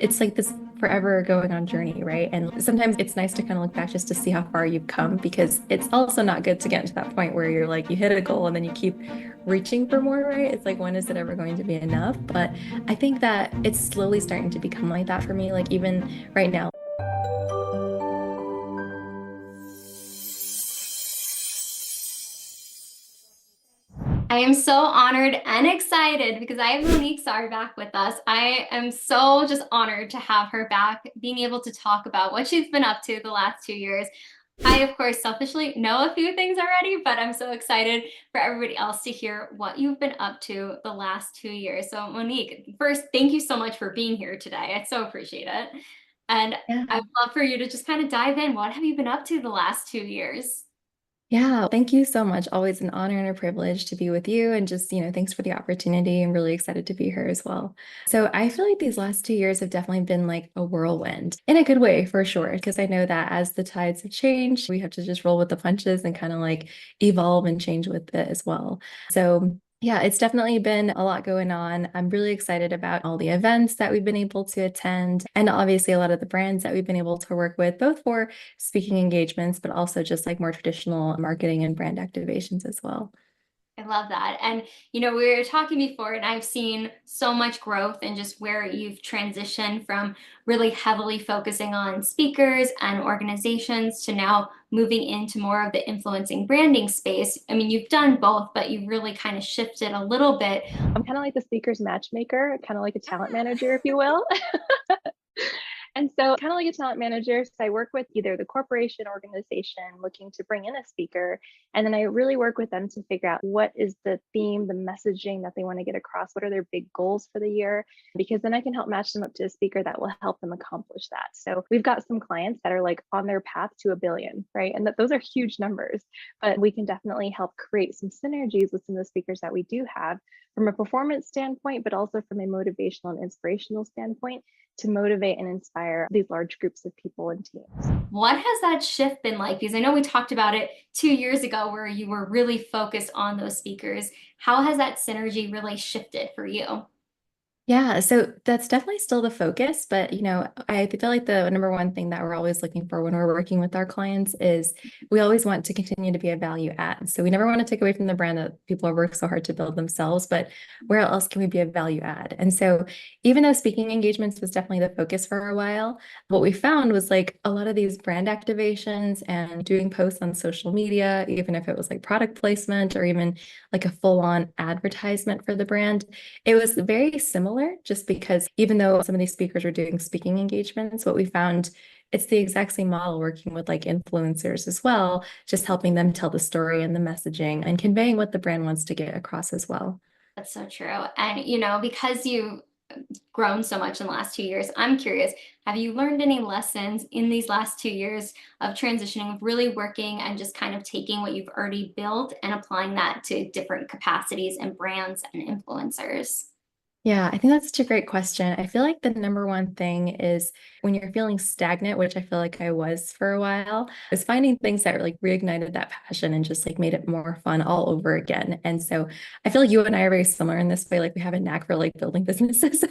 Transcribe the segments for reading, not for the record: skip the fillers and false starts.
It's like this forever going on journey, right? And sometimes it's nice to kind of look back just to see how far you've come because it's also not good to get to that point where you're like, you hit a goal and then you keep reaching for more, right? It's like, when is it ever going to be enough? But I think that it's slowly starting to become like that for me. Like, even right now, I am so honored and excited because I have Monique Sar back with us. I am so just honored to have her back, being able to talk about what she's been up to the last 2 years. I, of course, selfishly know a few things already, but I'm so excited for everybody else to hear what you've been up to the last 2 years. So, Monique, first, thank you so much for being here today. I so appreciate it. And I'd yeah. love for you to just kind of dive in. What have you been up to the last 2 years? Yeah, thank you so much. Always an honor and a privilege to be with you. And just, thanks for the opportunity. I'm really excited to be here as well. So I feel like these last 2 years have definitely been like a whirlwind in a good way for sure. Because I know that as the tides have changed, we have to just roll with the punches and kind of like evolve and change with it as well. So yeah, it's definitely been a lot going on. I'm really excited about all the events that we've been able to attend, and obviously a lot of the brands that we've been able to work with, both for speaking engagements, but also just like more traditional marketing and brand activations as well. I love that. And, we were talking before, and I've seen so much growth in just where you've transitioned from really heavily focusing on speakers and organizations to now moving into more of the influencing branding space. I mean, you've done both, but you've really kind of shifted a little bit. I'm kind of like the speaker's matchmaker, kind of like a talent manager, if you will. And so, kind of like a talent manager, so I work with either the corporation organization looking to bring in a speaker, and then I really work with them to figure out what is the theme, the messaging that they want to get across, what are their big goals for the year, because then I can help match them up to a speaker that will help them accomplish that. So, we've got some clients that are like on their path to 1 billion, right? And those are huge numbers, but we can definitely help create some synergies with some of the speakers that we do have from a performance standpoint, but also from a motivational and inspirational standpoint to motivate and inspire these large groups of people and teams. What has that shift been like? Because I know we talked about it 2 years ago where you were really focused on those speakers. How has that synergy really shifted for you? Yeah, so that's definitely still the focus, but I feel like the number one thing that we're always looking for when we're working with our clients is we always want to continue to be a value add. So we never want to take away from the brand that people have worked so hard to build themselves, but where else can we be a value add? And so even though speaking engagements was definitely the focus for a while, what we found was like a lot of these brand activations and doing posts on social media, even if it was like product placement or even like a full-on advertisement for the brand, it was very similar just because even though some of these speakers were doing speaking engagements, what we found it's the exact same model working with like influencers as well, just helping them tell the story and the messaging and conveying what the brand wants to get across as well. That's so true. And, because you've grown so much in the last 2 years, I'm curious, have you learned any lessons in these last 2 years of transitioning, of really working and just kind of taking what you've already built and applying that to different capacities and brands and influencers? Yeah, I think that's such a great question. I feel like the number one thing is when you're feeling stagnant, which I feel like I was for a while, is finding things that like reignited that passion and just like made it more fun all over again. And so I feel like you and I are very similar in this way. Like we have a knack for like building businesses.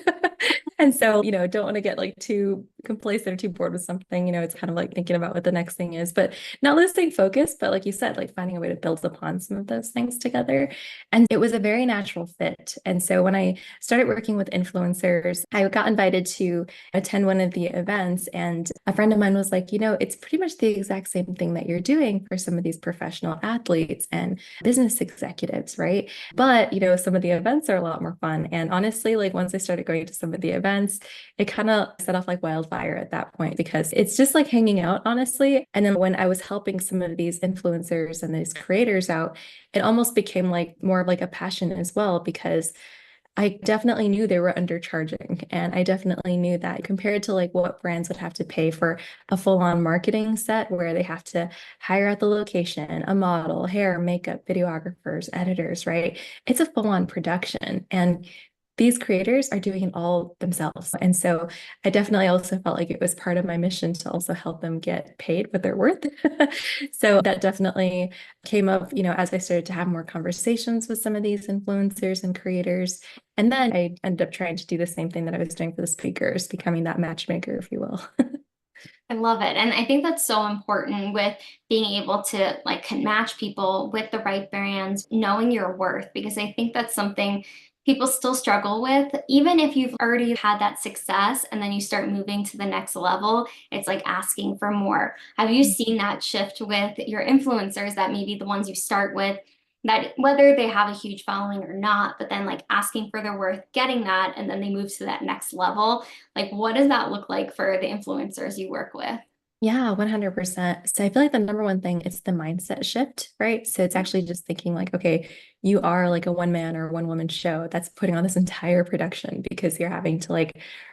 And so, don't want to get like too complacent or too bored with something. It's kind of like thinking about what the next thing is, but not losing focus. But like you said, like finding a way to build upon some of those things together. And it was a very natural fit. And so when I started working with influencers, I got invited to attend one of the events. And a friend of mine was like, it's pretty much the exact same thing that you're doing for some of these professional athletes and business executives, right? But, some of the events are a lot more fun. And honestly, like once I started going to some of the events, it kind of set off like wildfire at that point because it's just like hanging out, honestly. And then when I was helping some of these influencers and these creators out, it almost became like more of like a passion as well because I definitely knew they were undercharging. And I definitely knew that compared to like what brands would have to pay for a full-on marketing set where they have to hire out the location, a model, hair, makeup, videographers, editors, right? It's a full-on production. And these creators are doing it all themselves. And so I definitely also felt like it was part of my mission to also help them get paid what they're worth. So that definitely came up, as I started to have more conversations with some of these influencers and creators. And then I ended up trying to do the same thing that I was doing for the speakers, becoming that matchmaker, if you will. I love it. And I think that's so important with being able to like match people with the right brands, knowing your worth, because I think that's something people still struggle with. Even if you've already had that success and then you start moving to the next level, it's like asking for more. Have you seen that shift with your influencers, that maybe the ones you start with, that whether they have a huge following or not, but then like asking for their worth, getting that, and then they move to that next level? Like, what does that look like for the influencers you work with? Yeah, 100%. So I feel like the number one thing is the mindset shift, right? So it's actually just thinking like, okay, you are like a one man or one woman show that's putting on this entire production because you're having to like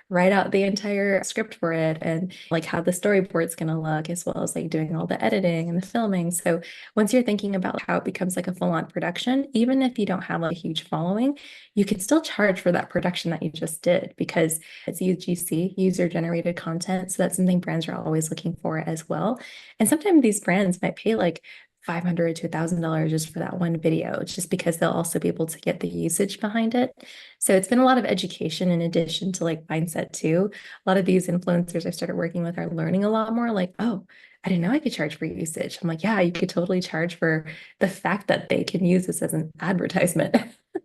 write out the entire script for it and like how the storyboard's going to look, as well as like doing all the editing and the filming. So once you're thinking about how it becomes like a full-on production, even if you don't have like a huge following, you can still charge for that production that you just did because it's UGC, user generated content. So that's something brands are always looking for as well. And sometimes these brands might pay like $500 to $1,000 just for that one video, just because they'll also be able to get the usage behind it. So it's been a lot of education in addition to like mindset too. A lot of these influencers I started working with are learning a lot more like, oh, I didn't know I could charge for usage. I'm like, yeah, you could totally charge for the fact that they can use this as an advertisement.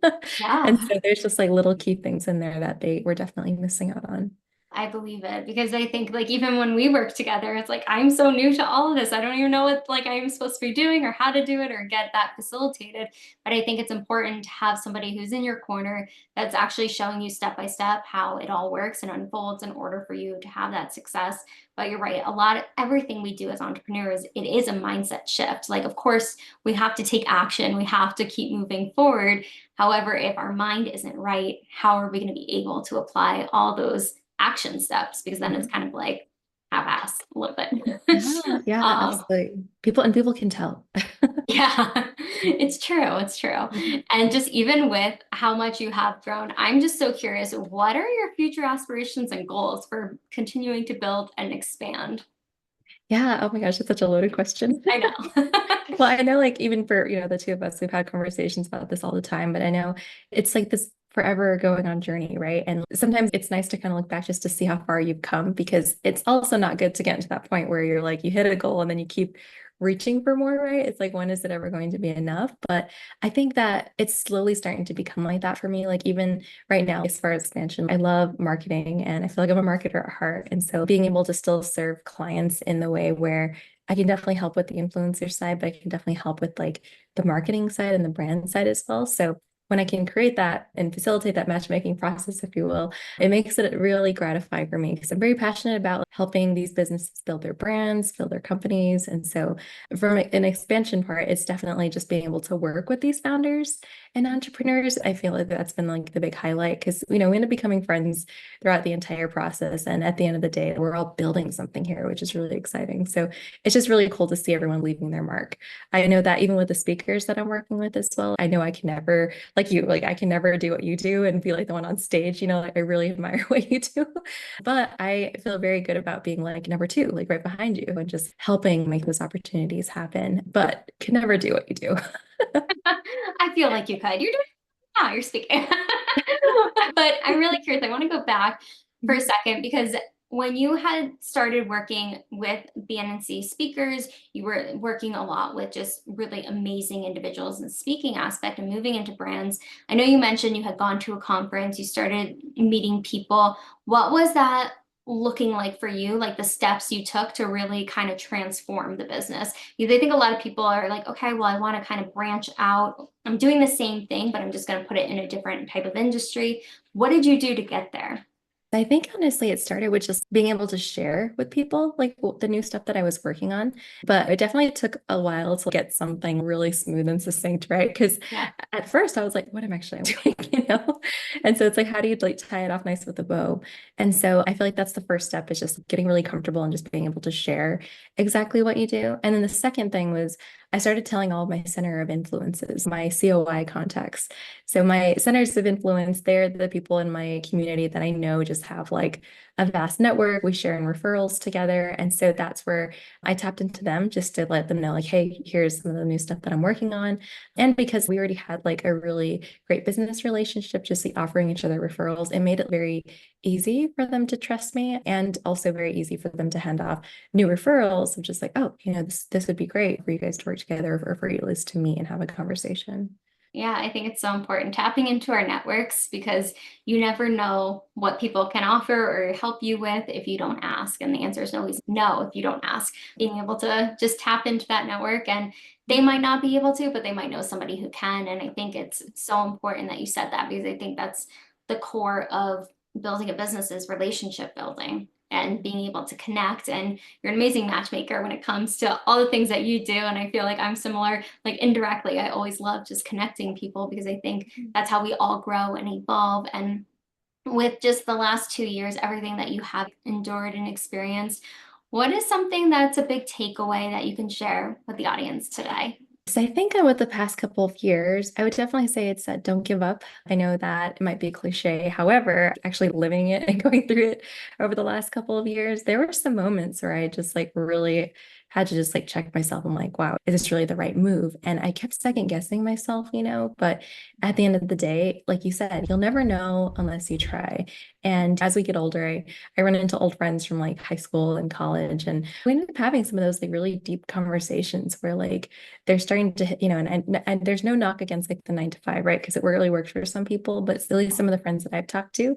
And Yeah. so there's just like little key things in there that they were definitely missing out on. I believe it, because I think like even when we work together, it's like I'm so new to all of this. I don't even know what like I'm supposed to be doing or how to do it or get that facilitated. But I think it's important to have somebody who's in your corner that's actually showing you step by step how it all works and unfolds in order for you to have that success. But you're right, a lot of everything we do as entrepreneurs, it is a mindset shift. Like, of course, we have to take action, we have to keep moving forward. However, if our mind isn't right, how are we going to be able to apply all those action steps? Because then it's kind of like half-ass a little bit. Yeah, yeah, um, absolutely. People can tell. yeah, it's true. It's true. Mhm. And just even with how much you have grown, I'm just so curious, what are your future aspirations and goals for continuing to build and expand? Yeah, oh my gosh, it's such a loaded question. I know. Well, I know like even for, the two of us, we've had conversations about this all the time, but I know it's like this forever going on journey, right? And sometimes it's nice to kind of look back just to see how far you've come because it's also not good to get to that point where you're like you hit a goal and then you keep reaching for more, right? It's like when is it ever going to be enough? But I think that it's slowly starting to become like that for me. Like even right now, as far as expansion, I love marketing and I feel like I'm a marketer at heart. And so being able to still serve clients in the way where I can definitely help with the influencer side, but I can definitely help with like the marketing side and the brand side as well. So when I can create that and facilitate that matchmaking process, if you will, it makes it really gratifying for me because I'm very passionate about helping these businesses build their brands, build their companies. And so from an expansion part, it's definitely just being able to work with these founders and entrepreneurs. I feel like that's been like the big highlight because, we end up becoming friends throughout the entire process. And at the end of the day, we're all building something here, which is really exciting. So it's just really cool to see everyone leaving their mark. I know that even with the speakers that I'm working with as well, I know I can never, like you, like I can never do what you do and be like the one on stage, like I really admire what you do. But I feel very good about being like number two, like right behind you and just helping make those opportunities happen, but can never do what you do. I feel like you could. You're doing, yeah, you're speaking. But I'm really curious. I want to go back for a second because when you had started working with BNNC speakers, you were working a lot with just really amazing individuals in the speaking aspect and moving into brands. I know you mentioned you had gone to a conference, you started meeting people. What was that looking like for you, like the steps you took to really kind of transform the business? Because I think a lot of people are like, okay, well, I want to kind of branch out. I'm doing the same thing, but I'm just going to put it in a different type of industry. What did you do to get there? I think honestly, it started with just being able to share with people like the new stuff that I was working on. But it definitely took a while to get something really smooth and succinct, right? Because Yeah. at first I was like, what am I actually doing, And so it's like, how do you like tie it off nice with a bow? And so I feel like that's the first step is just getting really comfortable and just being able to share exactly what you do. And then the second thing was I started telling all of my center of influences, my COI contacts. So my centers of influence, they're the people in my community that I know just have like a vast network. We share in referrals together. And so that's where I tapped into them just to let them know, like, hey, here's some of the new stuff that I'm working on. And because we already had like a really great business relationship, just like offering each other referrals, it made it very easy for them to trust me and also very easy for them to hand off new referrals of just like, oh, this would be great for you guys to work together or for you at least to meet and have a conversation. Yeah, I think it's so important tapping into our networks because you never know what people can offer or help you with if you don't ask. And the answer is always no if you don't ask. Being able to just tap into that network, and they might not be able to, but they might know somebody who can. And I think it's so important that you said that, because I think that's the core of building a business, is relationship building and being able to connect. And you're an amazing matchmaker when it comes to all the things that you do. And I feel like I'm similar, like indirectly, I always love just connecting people because I think that's how we all grow and evolve. And with just the last 2 years, everything that you have endured and experienced, what is something that's a big takeaway that you can share with the audience today? So I think with the past couple of years, I would definitely say it's that don't give up. I know that it might be a cliche. However, actually living it and going through it over the last couple of years, there were some moments where I just like really had to just like check myself. I'm like, wow, is this really the right move? And I kept second guessing myself, but at the end of the day, like you said, you'll never know unless you try. And as we get older, I run into old friends from like high school and college, and we ended up having some of those like really deep conversations where like they're starting to, and there's no knock against like the 9 to 5, right? Because it really works for some people, but at least some of the friends that I've talked to,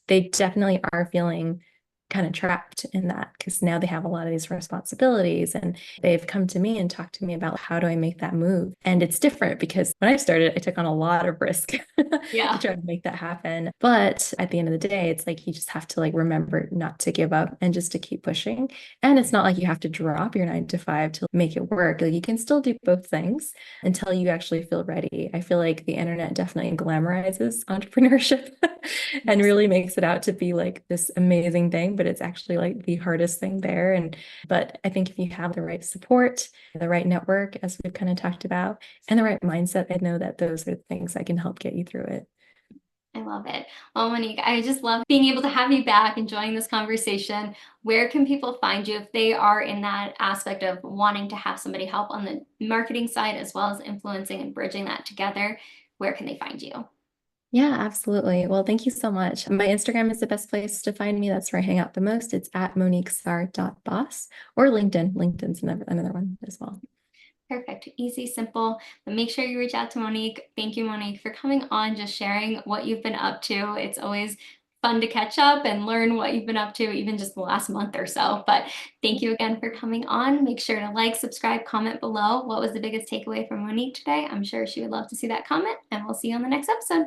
they definitely are feeling kind of trapped in that because now they have a lot of these responsibilities and they've come to me and talked to me about how do I make that move. And it's different because when I started, I took on a lot of risk to Yeah. try to make that happen. But at the end of the day, it's like you just have to like remember not to give up and just to keep pushing. And it's not like you have to drop your 9 to 5 to make it work. Like you can still do both things until you actually feel ready. I feel like the internet definitely glamorizes entrepreneurship and really makes it out to be like this amazing thing, but it's actually like the hardest thing there. But I think if you have the right support, the right network, as we've kind of talked about, and the right mindset, I know that those are the things that can help get you through it. I love it. Well, Monique, I just love being able to have you back, enjoying this conversation. Where can people find you if they are in that aspect of wanting to have somebody help on the marketing side as well as influencing and bridging that together? Where can they find you? Yeah, absolutely. Well, thank you so much. My Instagram is the best place to find me. That's where I hang out the most. It's at moniquesar.boss, or LinkedIn. LinkedIn's another one as well. Perfect. Easy, simple. But make sure you reach out to Monique. Thank you, Monique, for coming on, just sharing what you've been up to. It's always fun to catch up and learn what you've been up to, even just the last month or so. But thank you again for coming on. Make sure to like, subscribe, comment below. What was the biggest takeaway from Monique today? I'm sure she would love to see that comment, and we'll see you on the next episode.